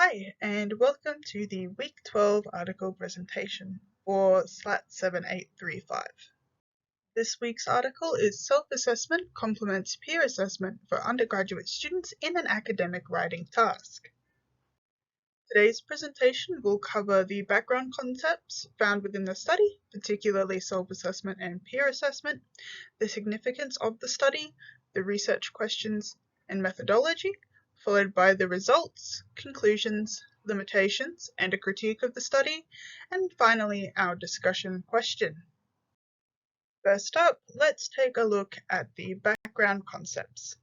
Hi, and welcome to the Week 12 article presentation for SLAT 7835. This week's article is Self-Assessment Complements Peer Assessment for Undergraduate Students in an Academic Writing Task. Today's presentation will cover the background concepts found within the study, particularly self-assessment and peer assessment, the significance of the study, the research questions and methodology, followed by the results, conclusions, limitations, and a critique of the study, and finally our discussion question. First up, let's take a look at the background concepts.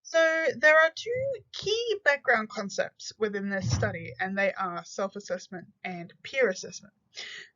So there are two key background concepts within this study, and they are self-assessment and peer assessment.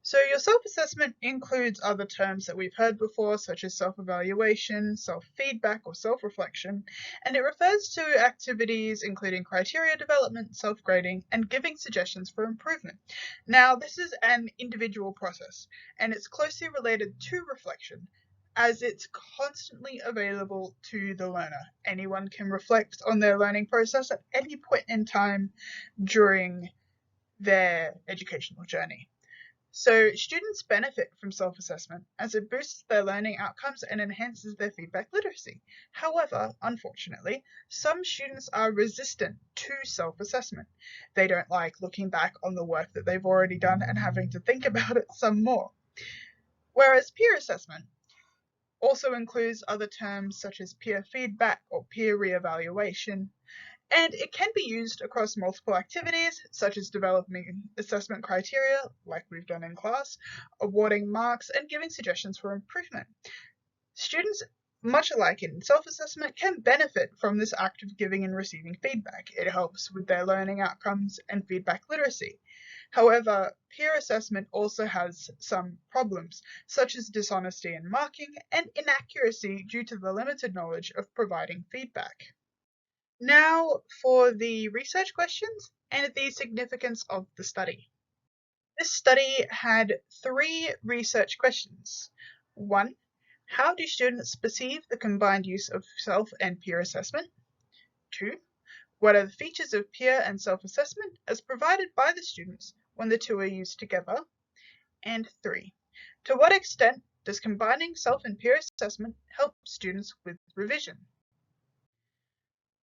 So your self-assessment includes other terms that we've heard before, such as self-evaluation, self-feedback, or self-reflection, and it refers to activities including criteria development, self-grading, and giving suggestions for improvement. Now, this is an individual process, and it's closely related to reflection, as it's constantly available to the learner. Anyone can reflect on their learning process at any point in time during their educational journey. So students benefit from self-assessment as it boosts their learning outcomes and enhances their feedback literacy. However, unfortunately, some students are resistant to self-assessment. They don't like looking back on the work that they've already done and having to think about it some more. Whereas peer assessment also includes other terms such as peer feedback or peer reevaluation, and it can be used across multiple activities, such as developing assessment criteria, like we've done in class, awarding marks, and giving suggestions for improvement. Students, much alike in self-assessment, can benefit from this act of giving and receiving feedback. It helps with their learning outcomes and feedback literacy. However, peer assessment also has some problems, such as dishonesty in marking and inaccuracy due to the limited knowledge of providing feedback. Now for the research questions and the significance of the study. This study had 3 research questions. 1. How do students perceive the combined use of self and peer assessment? 2. What are the features of peer and self-assessment as provided by the students when the two are used together? And 3. To what extent does combining self and peer assessment help students with revision?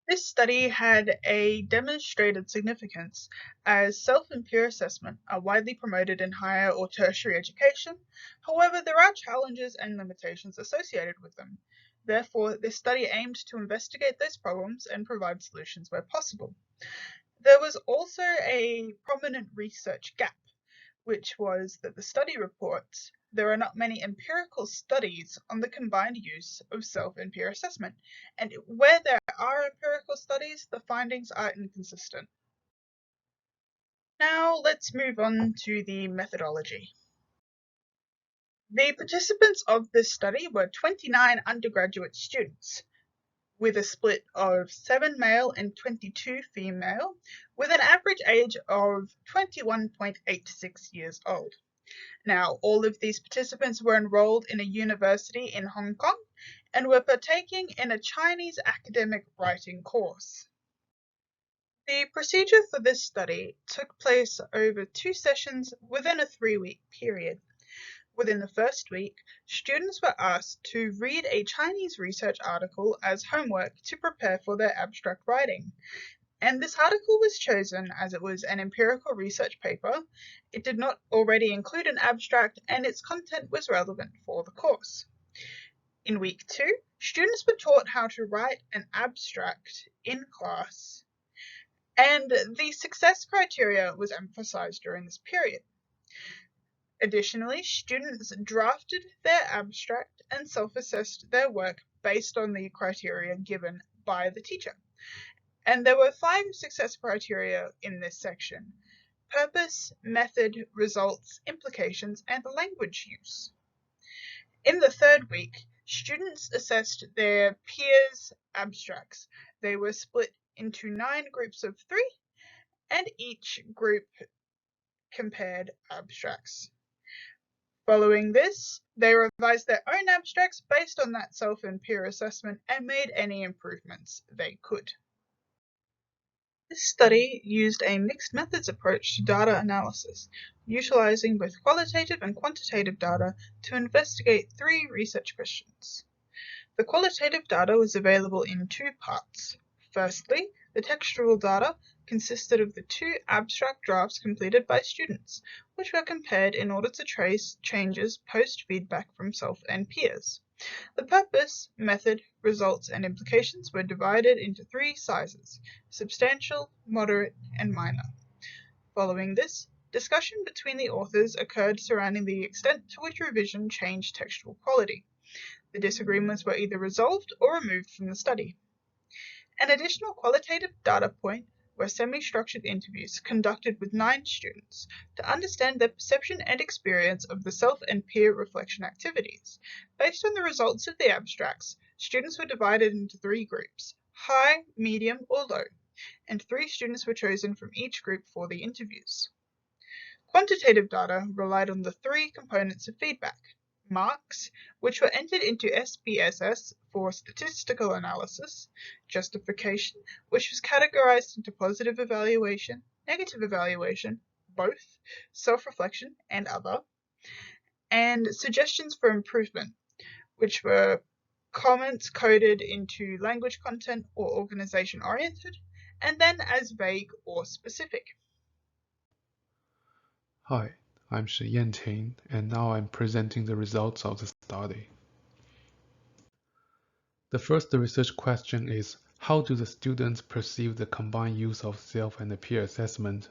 This study had a demonstrated significance, as self and peer assessment are widely promoted in higher or tertiary education. However, there are challenges and limitations associated with them. Therefore, this study aimed to investigate those problems and provide solutions where possible. There was also a prominent research gap, which was that the study reports there are not many empirical studies on the combined use of self and peer assessment, and where there are empirical studies, the findings are inconsistent. Now let's move on to the methodology. The participants of this study were 29 undergraduate students, with a split of 7 male and 22 female, with an average age of 21.86 years old. Now, all of these participants were enrolled in a university in Hong Kong and were partaking in a Chinese academic writing course. The procedure for this study took place over 2 sessions within a 3-week period. Within the first week, students were asked to read a Chinese research article as homework to prepare for their abstract writing. And this article was chosen as it was an empirical research paper. It did not already include an abstract, and its content was relevant for the course. In week 2, students were taught how to write an abstract in class, and the success criteria was emphasized during this period. Additionally, students drafted their abstract and self-assessed their work based on the criteria given by the teacher. And there were 5 success criteria in this section: purpose, method, results, implications, and language use. In the 3rd week, students assessed their peers' abstracts. They were split into 9 groups of 3, and each group compared abstracts. Following this, they revised their own abstracts based on that self and peer assessment and made any improvements they could. This study used a mixed methods approach to data analysis, utilizing both qualitative and quantitative data to investigate 3 research questions. The qualitative data was available in 2 parts. Firstly, the textual data consisted of the 2 abstract drafts completed by students, which were compared in order to trace changes post-feedback from self and peers. The purpose, method, results, and implications were divided into 3 sizes: substantial, moderate, and minor. Following this, discussion between the authors occurred surrounding the extent to which revision changed textual quality. The disagreements were either resolved or removed from the study. An additional qualitative data point were semi-structured interviews conducted with 9 students to understand their perception and experience of the self and peer reflection activities. Based on the results of the abstracts, students were divided into 3 groups: high, medium, or low, and 3 students were chosen from each group for the interviews. Quantitative data relied on the 3 components of feedback: marks, which were entered into SPSS for statistical analysis; justification, which was categorized into positive evaluation, negative evaluation, both, self-reflection, and other; and suggestions for improvement, which were comments coded into language content or organization-oriented, and then as vague or specific. Hi, I'm Shi Yanqing, and now I'm presenting the results of the study. The first research question is, how do the students perceive the combined use of self and peer assessment?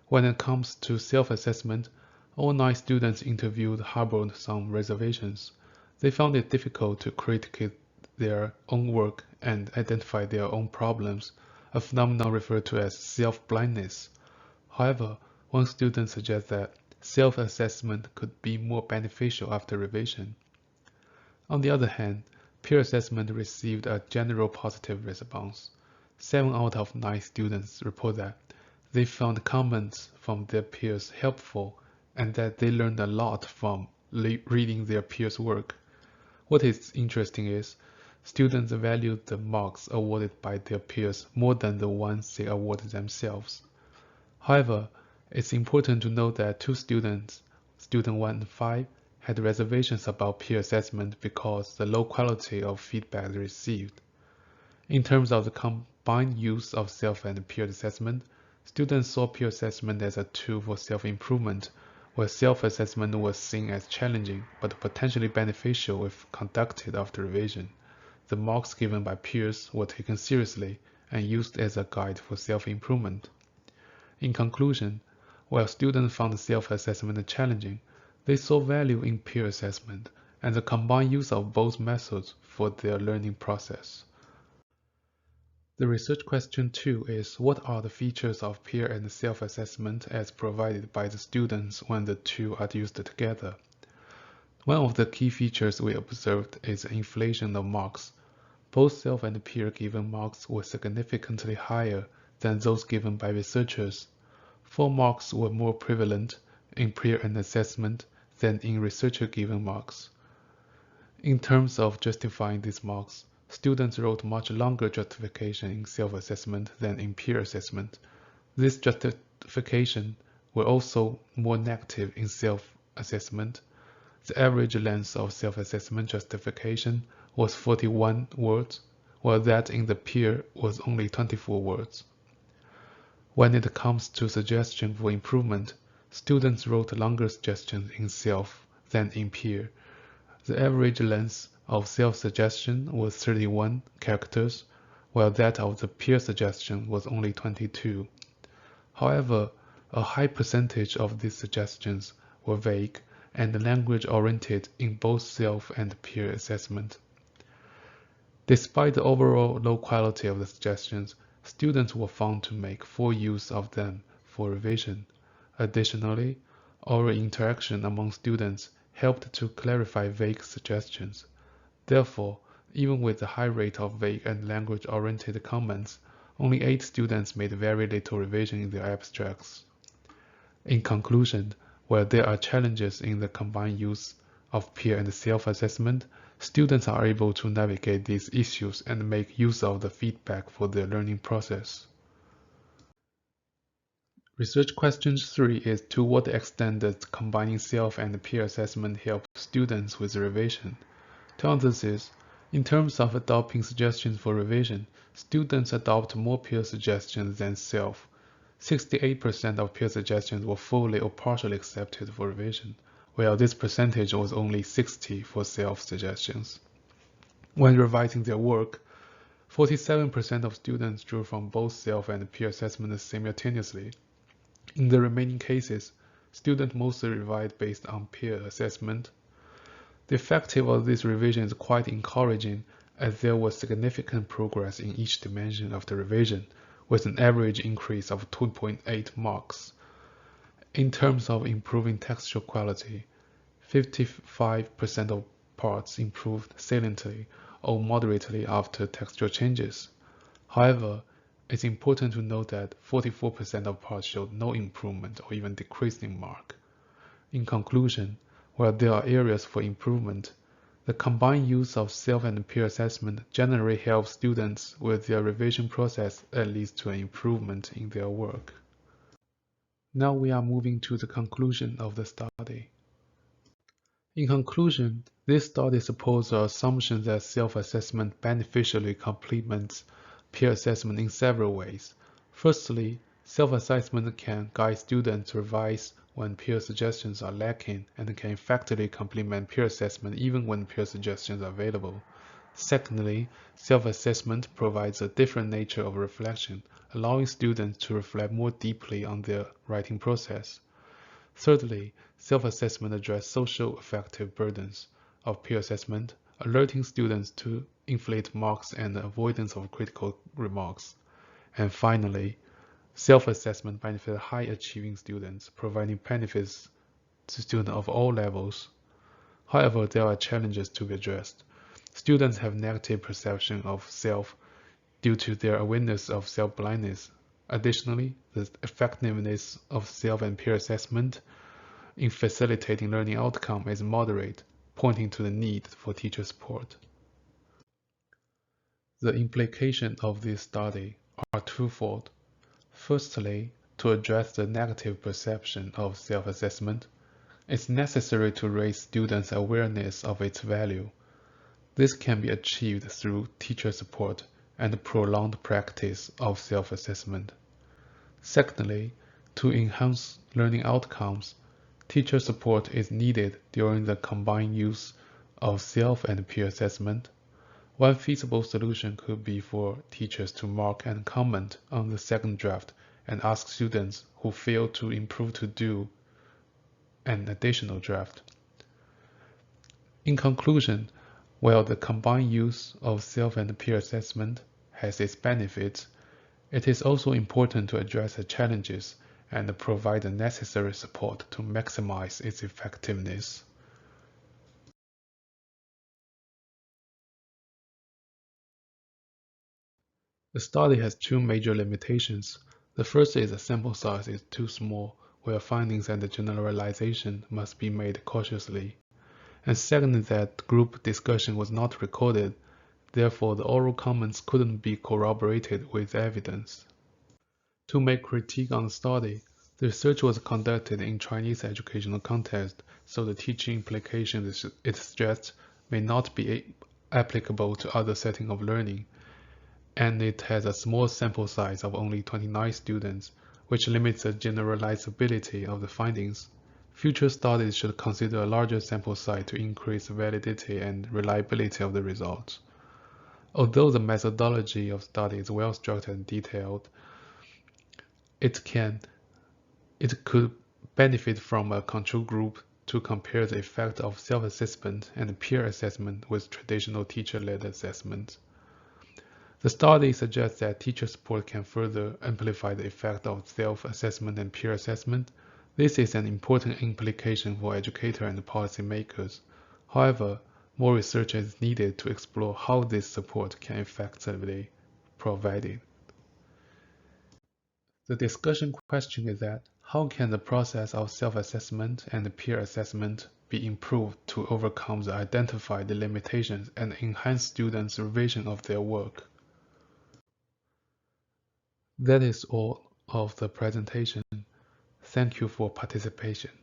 When it comes to self-assessment, all 9 students interviewed harbored some reservations. They found it difficult to critique their own work and identify their own problems, a phenomenon referred to as self-blindness. However, one student suggests that self-assessment could be more beneficial after revision. On the other hand, peer assessment received a general positive response. 7 out of 9 students report that they found comments from their peers helpful and that they learned a lot from reading their peers' work. What is interesting is, students valued the marks awarded by their peers more than the ones they awarded themselves. However, it's important to note that 2 students, student 1 and 5, had reservations about peer assessment because the low quality of feedback received. In terms of the combined use of self and peer assessment, students saw peer assessment as a tool for self-improvement, while self-assessment was seen as challenging but potentially beneficial if conducted after revision. The marks given by peers were taken seriously and used as a guide for self-improvement. In conclusion, while students found self-assessment challenging, they saw value in peer assessment and the combined use of both methods for their learning process. The research question 2 is, what are the features of peer and self-assessment as provided by the students when the two are used together? One of the key features we observed is the inflation of marks. Both self and peer given marks were significantly higher than those given by researchers. 4 marks were more prevalent in peer and assessment than in researcher-given marks. In terms of justifying these marks, students wrote much longer justification in self-assessment than in peer assessment. This justification were also more negative in self-assessment. The average length of self-assessment justification was 41 words, while that in the peer was only 24 words. When it comes to suggestion for improvement, students wrote longer suggestions in self than in peer. The average length of self-suggestion was 31 characters, while that of the peer suggestion was only 22. However, a high percentage of these suggestions were vague and language-oriented in both self and peer assessment. Despite the overall low quality of the suggestions, students were found to make full use of them for revision. Additionally, oral interaction among students helped to clarify vague suggestions. Therefore, even with the high rate of vague and language-oriented comments, only 8 students made very little revision in their abstracts. In conclusion, while there are challenges in the combined use of peer and self-assessment, students are able to navigate these issues and make use of the feedback for their learning process. Research question 3 is to what extent does combining self and peer assessment help students with revision? To answer this, in terms of adopting suggestions for revision, students adopt more peer suggestions than self. 68% of peer suggestions were fully or partially accepted for revision, while this percentage was only 60% for self-suggestions. When revising their work, 47% of students drew from both self and peer assessment simultaneously. In the remaining cases, students mostly revised based on peer assessment. The effect of this revision is quite encouraging, as there was significant progress in each dimension of the revision, with an average increase of 2.8 marks. In terms of improving textual quality, 55% of parts improved saliently or moderately after textual changes. However, it's important to note that 44% of parts showed no improvement or even decreasing mark. In conclusion, while there are areas for improvement, the combined use of self and peer assessment generally helps students with their revision process and leads to an improvement in their work. Now we are moving to the conclusion of the study. In conclusion, this study supports the assumption that self-assessment beneficially complements peer assessment in several ways. Firstly, self-assessment can guide students to revise when peer suggestions are lacking and can effectively complement peer assessment even when peer suggestions are available. Secondly, self-assessment provides a different nature of reflection, allowing students to reflect more deeply on their writing process. Thirdly, self-assessment addresses social affective burdens of peer assessment, alerting students to inflate marks and the avoidance of critical remarks. And finally, self-assessment benefits high-achieving students, providing benefits to students of all levels. However, there are challenges to be addressed. Students have negative perception of self due to their awareness of self-blindness. Additionally, the effectiveness of self and peer assessment in facilitating learning outcome is moderate, pointing to the need for teacher support. The implications of this study are twofold. Firstly, to address the negative perception of self-assessment, it's necessary to raise students' awareness of its value. This can be achieved through teacher support and prolonged practice of self-assessment. Secondly, to enhance learning outcomes, teacher support is needed during the combined use of self and peer assessment. One feasible solution could be for teachers to mark and comment on the second draft and ask students who fail to improve to do an additional draft. In conclusion, while the combined use of self and peer assessment has its benefits, it is also important to address the challenges and provide the necessary support to maximize its effectiveness. The study has two major limitations. The first is the sample size is too small, where findings and generalization must be made cautiously. And second is that group discussion was not recorded, therefore the oral comments couldn't be corroborated with evidence. To make critique on the study, the research was conducted in Chinese educational context, so the teaching implications it suggests may not be applicable to other settings of learning, and it has a small sample size of only 29 students, which limits the generalizability of the findings. Future studies should consider a larger sample size to increase the validity and reliability of the results. Although the methodology of study is well structured and detailed, it could benefit from a control group to compare the effect of self-assessment and peer assessment with traditional teacher-led assessment. The study suggests that teacher support can further amplify the effect of self-assessment and peer assessment. This is an important implication for educators and policymakers. However, more research is needed to explore how this support can effectively be provided. The discussion question is that how can the process of self-assessment and peer assessment be improved to overcome the identified limitations and enhance students' revision of their work? That is all of the presentation. Thank you for participation.